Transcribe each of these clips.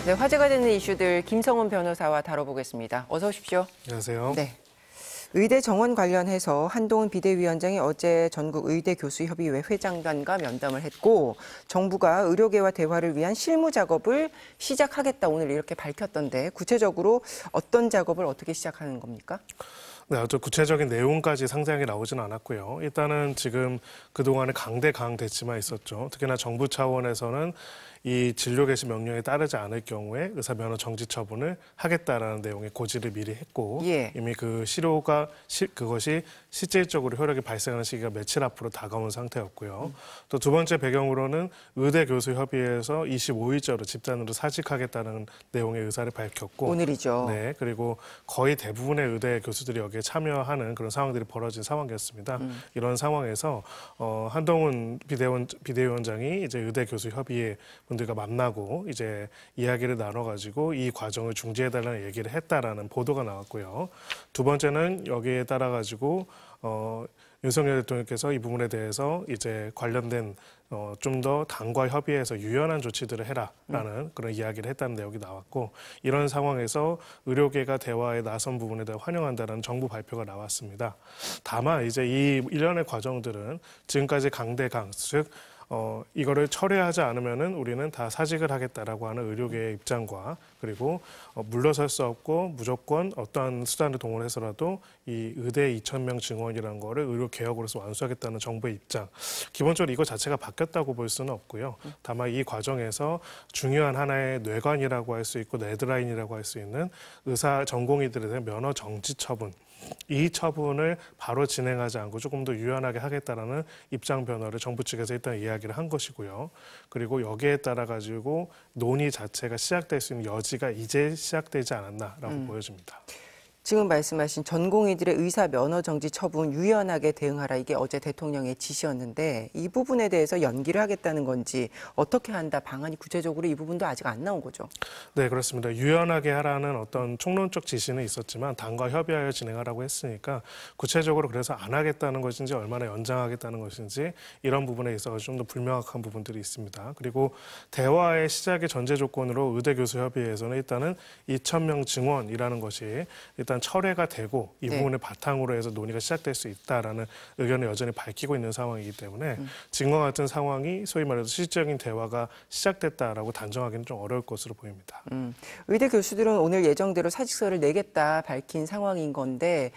네, 화제가 되는 이슈들 김성훈 변호사와 다뤄보겠습니다. 어서 오십시오. 안녕하세요. 네. 의대 정원 관련해서 한동훈 비대위원장이 어제 전국의대교수협의회 회장단과 면담을 했고 정부가 의료계와 대화를 위한 실무 작업을 시작하겠다 오늘 이렇게 밝혔던데 구체적으로 어떤 작업을 어떻게 시작하는 겁니까? 네, 아주 구체적인 내용까지 상세하게 나오지는 않았고요. 일단은 지금 그동안에 강대치만 있었죠. 특히나 정부 차원에서는 이 진료 개시 명령에 따르지 않을 경우에 의사 면허 정지 처분을 하겠다라는 내용의 고지를 미리 했고 이미 그 그것이 실질적으로 효력이 발생하는 시기가 며칠 앞으로 다가온 상태였고요. 또 두 번째 배경으로는 의대교수협의회에서 25일자로 집단으로 사직하겠다는 내용의 의사를 밝혔고 오늘이죠. 네, 그리고 거의 대부분의 의대 교수들이 여기에 참여하는 그런 상황들이 벌어진 상황이었습니다. 이런 상황에서 한동훈 비대위원장이 이제 의대교수협의회 분들과 만나고 이제 이야기를 나눠가지고 이 과정을 중지해달라는 얘기를 했다라는 보도가 나왔고요. 두 번째는 여기에 따라가지고 윤석열 대통령께서 이 부분에 대해서 이제 관련된 좀 더 당과 협의해서 유연한 조치들을 해라라는 그런 이야기를 했다는 내용이 나왔고 이런 상황에서 의료계가 대화에 나선 부분에 대해 환영한다는 정부 발표가 나왔습니다. 다만 이제 이 일련의 과정들은 지금까지 강대강, 즉 이거를 철회하지 않으면은 우리는 다 사직을 하겠다라고 하는 의료계의 입장과 그리고 물러설 수 없고 무조건 어떠한 수단을 동원해서라도 이 의대 2,000명 증원이라는 거를 의료 개혁으로서 완수하겠다는 정부의 입장. 기본적으로 이거 자체가 바뀌었다고 볼 수는 없고요. 다만 이 과정에서 중요한 하나의 뇌관이라고 할 수 있고 레드라인이라고 할 수 있는 의사 전공의들에 대한 면허 정지 처분. 이 처분을 바로 진행하지 않고 조금 더 유연하게 하겠다라는 입장 변화를 정부 측에서 일단 이야기를 한 것이고요. 그리고 여기에 따라 가지고 논의 자체가 시작될 수 있는 여지가 이제 시작되지 않았나라고 보여집니다. 지금 말씀하신 전공의들의 의사 면허 정지 처분 유연하게 대응하라 이게 어제 대통령의 지시였는데 이 부분에 대해서 연기를 하겠다는 건지 어떻게 한다 방안이 구체적으로 이 부분도 아직 안 나온 거죠? 네, 그렇습니다. 유연하게 하라는 어떤 총론적 지시는 있었지만 당과 협의하여 진행하라고 했으니까 구체적으로 그래서 안 하겠다는 것인지 얼마나 연장하겠다는 것인지 이런 부분에 있어서 좀 더 불명확한 부분들이 있습니다. 그리고 대화의 시작의 전제 조건으로 의대교수협의회에서는 일단은 2,000명 증원이라는 것이 일단 철회가 되고 이 부분을 바탕으로 해서 논의가 시작될 수 있다라는 의견을 여전히 밝히고 있는 상황이기 때문에 지금과 같은 상황이 소위 말해서 실질적인 대화가 시작됐다라고 단정하기는 좀 어려울 것으로 보입니다. 의대 교수들은 오늘 예정대로 사직서를 내겠다 밝힌 상황인 건데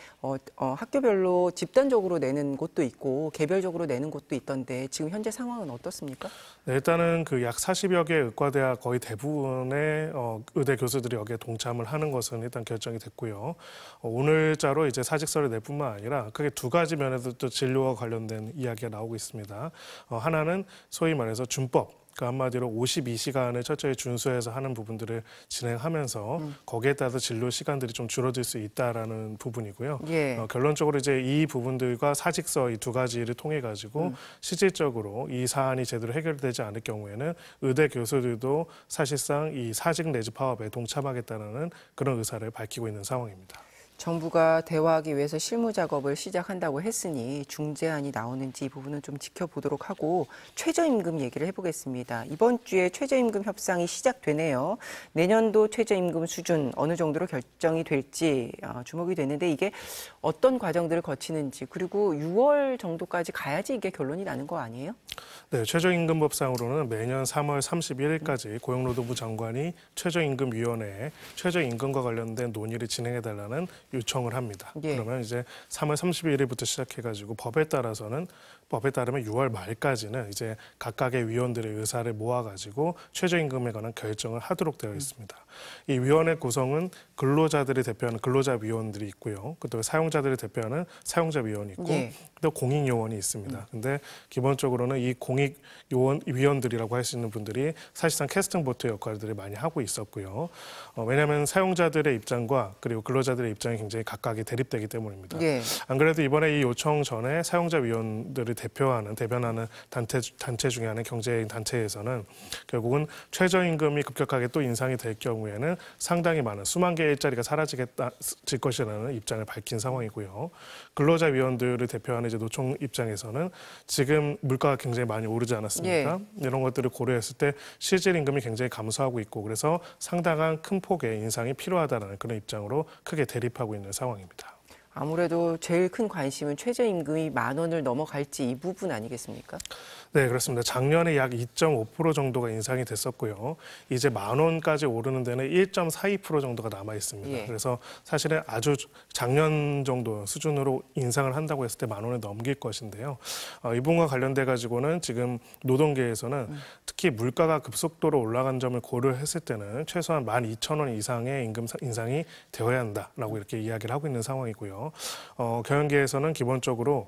학교별로 집단적으로 내는 곳도 있고 개별적으로 내는 곳도 있던데 지금 현재 상황은 어떻습니까? 네, 일단은 그 약 40여 개의 의과대학 거의 대부분의 의대 교수들이 여기에 동참을 하는 것은 일단 결정이 됐고요. 오늘자로 이제 사직서를 낼 뿐만 아니라 크게 두 가지 면에서 또 진료와 관련된 이야기가 나오고 있습니다. 하나는 소위 말해서 준법. 그 한마디로 52시간을 철저히 준수해서 하는 부분들을 진행하면서 거기에 따라서 진료 시간들이 좀 줄어들 수 있다라는 부분이고요. 결론적으로 이제 이 부분들과 사직서 이 두 가지를 통해 가지고 실질적으로 이 사안이 제대로 해결되지 않을 경우에는 의대 교수들도 사실상 이 사직 내지 파업에 동참하겠다는 그런 의사를 밝히고 있는 상황입니다. 정부가 대화하기 위해서 실무 작업을 시작한다고 했으니 중재안이 나오는지 이 부분은 좀 지켜보도록 하고 최저임금 얘기를 해보겠습니다. 이번 주에 최저임금 협상이 시작되네요. 내년도 최저임금 수준 어느 정도로 결정이 될지 주목이 되는데 이게 어떤 과정들을 거치는지 그리고 6월 정도까지 가야지 이게 결론이 나는 거 아니에요? 네, 최저임금법상으로는 매년 3월 31일까지 고용노동부 장관이 최저임금위원회에 최저임금과 관련된 논의를 진행해달라는 요청을 합니다. 그러면 이제 3월 31일부터 시작해가지고 법에 따르면 6월 말까지는 이제 각각의 위원들의 의사를 모아가지고 최저임금에 관한 결정을 하도록 되어 있습니다. 이 위원회 구성은 근로자들을 대표하는 근로자위원들이 있고요. 또 사용자들을 대표하는 사용자위원이 있고 또 공익요원이 있습니다. 근데 기본적으로는 이 공익위원들이라고 할 수 있는 분들이 사실상 캐스팅 보트 역할들을 많이 하고 있었고요. 왜냐하면 사용자들의 입장과 그리고 근로자들의 입장이 굉장히 각각이 대립되기 때문입니다. 안 그래도 이번에 이 요청 전에 사용자위원들을 대변하는 단체 중에 하나인 경제인 단체에서는 결국은 최저임금이 급격하게 또 인상이 될 경우에는 상당히 많은 수만 개의 일자리가 사라질 것이라는 입장을 밝힌 상황이고요. 근로자 위원들을 대표하는 이제 노총 입장에서는 지금 물가가 굉장히 많이 오르지 않았습니까? 이런 것들을 고려했을 때 실질 임금이 굉장히 감소하고 있고 그래서 상당한 큰 폭의 인상이 필요하다는 그런 입장으로 크게 대립하고 있는 상황입니다. 아무래도 제일 큰 관심은 최저임금이 10,000원을 넘어갈지 이 부분 아니겠습니까? 네, 그렇습니다. 작년에 약 2.5% 정도가 인상이 됐었고요. 이제 10,000원까지 오르는 데는 1.42% 정도가 남아 있습니다. 그래서 사실은 아주 작년 정도 수준으로 인상을 한다고 했을 때 10,000원을 넘길 것인데요. 이 부분과 관련돼 가지고는 지금 노동계에서는 특히 물가가 급속도로 올라간 점을 고려했을 때는 최소한 12,000원 이상의 임금 인상이 되어야 한다라고 이렇게 이야기를 하고 있는 상황이고요. 경영계에서는 기본적으로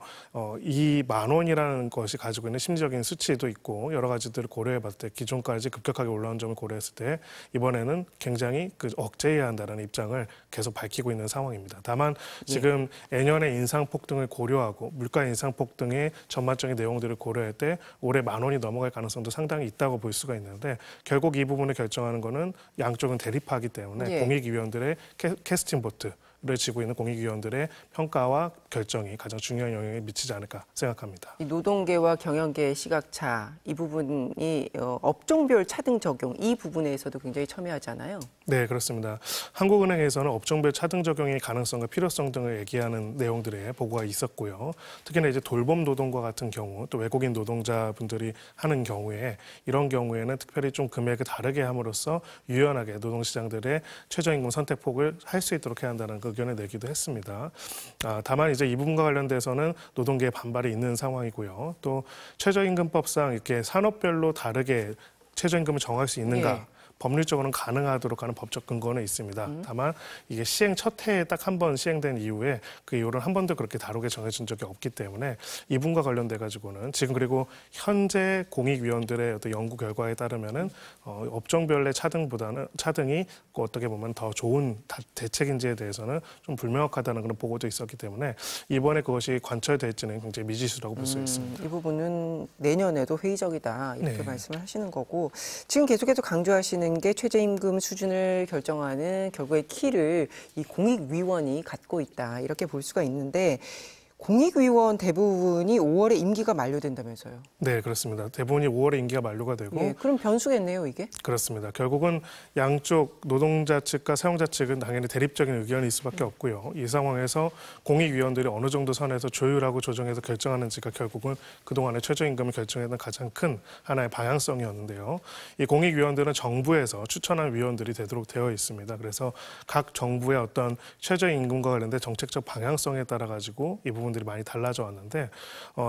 이 10,000원이라는 것이 가지고 있는 심리적인 수치도 있고 여러 가지들을 고려해봤을 때 기존까지 급격하게 올라온 점을 고려했을 때 이번에는 굉장히 억제해야 한다는 입장을 계속 밝히고 있는 상황입니다. 다만 지금 내년의 인상폭 등을 고려하고 물가 인상폭 등의 전반적인 내용들을 고려할 때 올해 10,000원이 넘어갈 가능성도 상당히 있다고 볼 수가 있는데 결국 이 부분을 결정하는 거는 양쪽은 대립하기 때문에 공익위원들의 캐스팅 보트 를 지고 있는 공익위원들의 평가와 결정이 가장 중요한 영향을 미치지 않을까 생각합니다. 이 노동계와 경영계의 시각차, 이 부분이 업종별 차등 적용, 이 부분에서도 굉장히 첨예하잖아요. 네, 그렇습니다. 한국은행에서는 업종별 차등 적용의 가능성과 필요성 등을 얘기하는 내용들의 보고가 있었고요. 특히나 이제 돌봄 노동과 같은 경우, 또 외국인 노동자분들이 하는 경우에 이런 경우에는 특별히 좀 금액을 다르게 함으로써 유연하게 노동시장들의 최저임금 선택폭을 할 수 있도록 해야 한다는 의견을 내기도 했습니다. 다만 이제 이 부분과 관련돼서는 노동계의 반발이 있는 상황이고요. 또 최저임금법상 이렇게 산업별로 다르게 최저임금을 정할 수 있는가? 법률적으로는 가능하도록 하는 법적 근거는 있습니다. 다만 이게 시행 첫 해에 딱 한 번 시행된 이후에 그 이후로는 한 번도 그렇게 다르게 정해진 적이 없기 때문에 이 부분과 관련돼 가지고는 지금 그리고 현재 공익위원들의 어떤 연구 결과에 따르면은 업종별의 차등이 어떻게 보면 더 좋은 대책인지에 대해서는 좀 불명확하다는 그런 보고도 있었기 때문에 이번에 그것이 관철될지는 굉장히 미지수라고 볼 수 있습니다. 이 부분은 내년에도 회의적이다 이렇게 말씀을 하시는 거고 지금 계속해서 강조하시는 게 최저임금 수준을 결정하는 결국의 키를 이 공익위원이 갖고 있다 이렇게 볼 수가 있는데 공익위원 대부분이 5월에 임기가 만료된다면서요? 네, 그렇습니다. 대부분이 5월에 임기가 만료가 되고 그럼 변수겠네요, 이게? 그렇습니다. 결국은 양쪽 노동자 측과 사용자 측은 당연히 대립적인 의견이 있을 수밖에 없고요. 이 상황에서 공익위원들이 어느 정도 선에서 조율하고 조정해서 결정하는지가 결국은 그동안의 최저임금을 결정했던 가장 큰 하나의 방향성이었는데요. 이 공익위원들은 정부에서 추천한 위원들이 되도록 되어 있습니다. 그래서 각 정부의 어떤 최저임금과 관련된 정책적 방향성에 따라 가지고 이 부분들이 많이 달라져 왔는데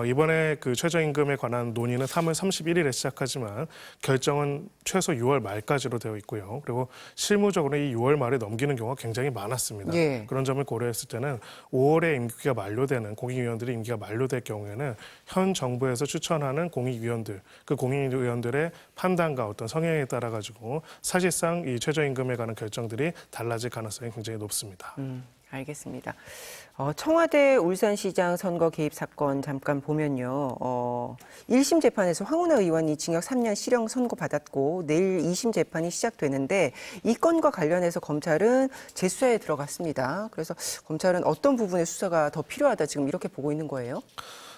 이번에 그 최저임금에 관한 논의는 3월 31일에 시작하지만 결정은 최소 6월 말까지로 되어 있고요. 그리고 실무적으로 이 6월 말에 넘기는 경우가 굉장히 많았습니다. 그런 점을 고려했을 때는 5월에 임기가 만료되는 공익위원들의 임기가 만료될 경우에는 현 정부에서 추천하는 공익위원들, 그 공익위원들의 판단과 어떤 성향에 따라 가지고 사실상 이 최저임금에 관한 결정들이 달라질 가능성이 굉장히 높습니다. 알겠습니다. 청와대 울산시장 선거 개입 사건 잠깐 보면요. 1심 재판에서 황운하 의원이 징역 3년 실형 선고받았고 내일 2심 재판이 시작되는데 이 건과 관련해서 검찰은 재수사에 들어갔습니다. 그래서 검찰은 어떤 부분의 수사가 더 필요하다 지금 이렇게 보고 있는 거예요?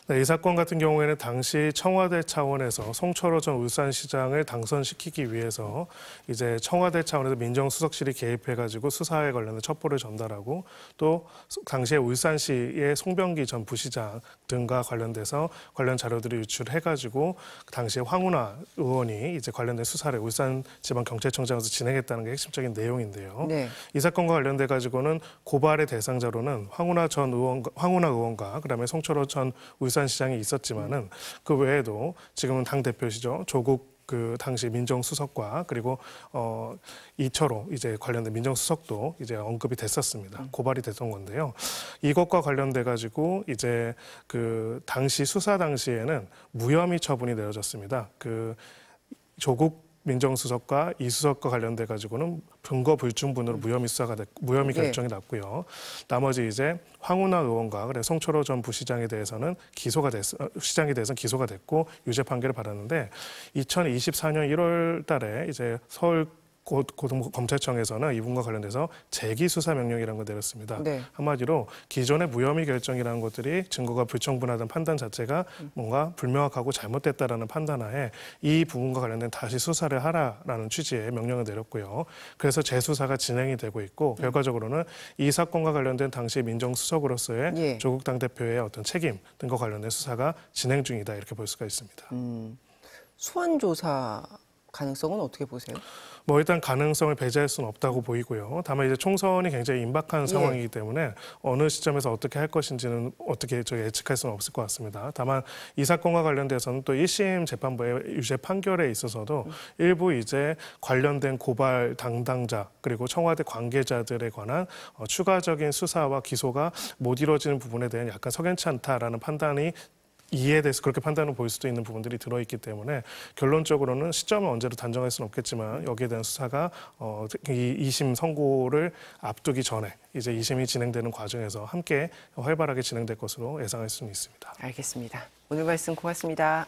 네, 이 사건 같은 경우에는 당시 청와대 차원에서 송철호 전 울산시장을 당선시키기 위해서 이제 청와대 차원에서 민정수석실이 개입해가지고 수사에 관련된 첩보를 전달하고 또 당시에 울산시의 송병기 전 부시장 등과 관련돼서 관련 자료들을 유출해가지고 당시에 황운하 의원이 이제 관련된 수사를 울산지방경찰청장에서 진행했다는 게 핵심적인 내용인데요. 이 사건과 관련돼 가지고는 고발의 대상자로는 황운하 의원과 그다음에 송철호 전 울산시장이 있었지만은 그 외에도 지금은 당 대표시죠. 조국 그 당시 민정수석과 그리고 이철호 이제 관련된 민정수석도 이제 언급이 됐었습니다. 고발이 됐던 건데요. 이것과 관련돼 가지고 이제 그 당시 수사 당시에는 무혐의 처분이 내려졌습니다. 그 조국 민정수석과 이수석과 관련돼 가지고는 증거 불충분으로 무혐의 결정이 났고요. 나머지 이제 황운하 의원과 그래 송철호 전 부시장에 대해서는 시장에 대해서는 기소가 됐고 유죄 판결을 받았는데 2024년 1월 달에 이제 서울 고등검찰청에서는 이분과 관련돼서 재기 수사 명령이라는 걸 내렸습니다. 네. 한마디로 기존의 무혐의 결정이라는 것들이 증거가 불충분하다는 판단 자체가 뭔가 불명확하고 잘못됐다라는 판단하에 이 부분과 관련된 다시 수사를 하라라는 취지의 명령을 내렸고요. 그래서 재수사가 진행이 되고 있고 결과적으로는 이 사건과 관련된 당시 민정수석으로서의 예. 조국 당대표의 어떤 책임 등과 관련된 수사가 진행 중이다 이렇게 볼 수가 있습니다. 소환 조사 가능성은 어떻게 보세요? 뭐 일단 가능성을 배제할 수는 없다고 보이고요. 다만 이제 총선이 굉장히 임박한 상황이기 때문에 어느 시점에서 어떻게 할 것인지는 어떻게 저희 예측할 수는 없을 것 같습니다. 다만 이 사건과 관련돼서는 또 1심 재판부의 유죄 판결에 있어서도 일부 이제 관련된 고발 담당자 그리고 청와대 관계자들에 관한 추가적인 수사와 기소가 못 이루어지는 부분에 대한 약간 석연치 않다라는 판단이 이에 대해서 그렇게 판단을 보일 수도 있는 부분들이 들어있기 때문에 결론적으로는 시점을 언제로 단정할 수는 없겠지만 여기에 대한 수사가 이 2심 선고를 앞두기 전에 이제 2심이 진행되는 과정에서 함께 활발하게 진행될 것으로 예상할 수는 있습니다. 알겠습니다. 오늘 말씀 고맙습니다.